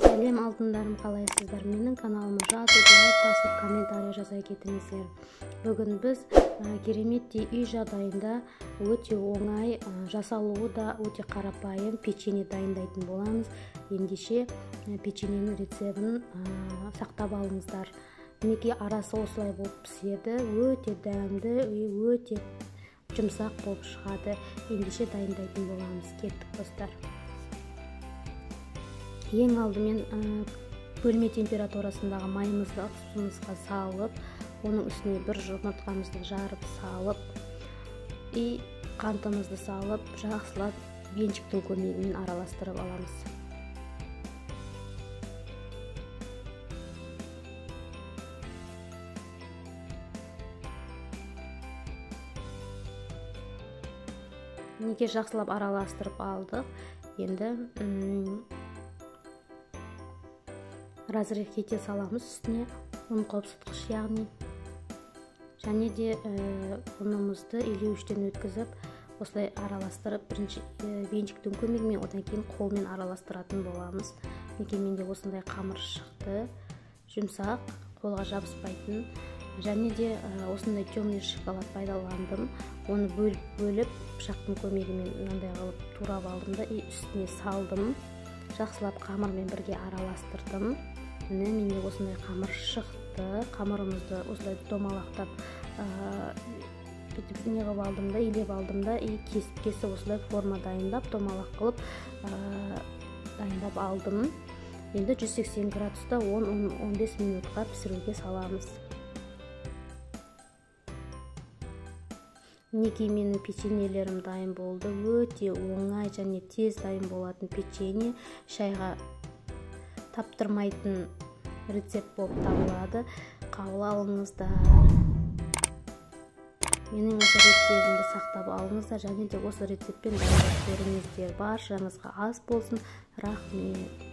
Сәлем алтындарым, қалайсыздар? Менің каналыма жазып, лайк басып, комментарий жаза кетіңіздер. Бүгін біз кереметтей үй жағдайында өте оңай, жасалуы да өте қарапайым печенье дайындайтын боламыз. Ендеше печеньенің рецебін сақтап алыңыздар. Мінекей арасы осылай болып піседі, өте дәмді, өте жұмсақ болып шығады. Ендеше дайындайтын боламыз. Кеттік достар. Ең алдымен бөлме температурасындағы майымызды ысымызға салып, оның үстіне бір жұмыртқамызды жарып салып, қантымызды салып, жақсылап венчиктің көмегімен араластырып аламыз. Неге жақсылап араластырып алдық. Енді разрыхите саламыз үстіне, ұн қопсытқыш яғни. Және де ұнымызды илеуіштен өткізіп, осылай араластырып, бірінші венчиктің көмегімен, одан кейін қолмен араластыратын боламыз. Менде осындай қамыр шықты, жұмсақ, қолға жабыспайтын. Және де осындай темный шоколад пайдаландым. Оны бөліп, пышақтың көмегімен мынандай қылып турап алдым да, үстіне салдым. Жақсылап қамырмен бірге араластырдым. Менде осындай қамыр шықты. Қамырымызды осылай домалақтап неғып алдым да, илеп алдым да, кесіп осылай форма дайындап, домалақ қылып дайындап алдым. Енді 180 градуста 10-15 минутқа пісіруге саламыз. Мінекей менің печеньелерім дайын болды. Өте оңай және тез дайын болатын печенье, шайға таптырмайтын рецепт болып табылады. Қабыл алыңыздар. Менің осы рецептімді сақтап алыңыздар, және де осы рецептпен дайындап көріңіздер. Баршаңызға ас болсын. Рахмет.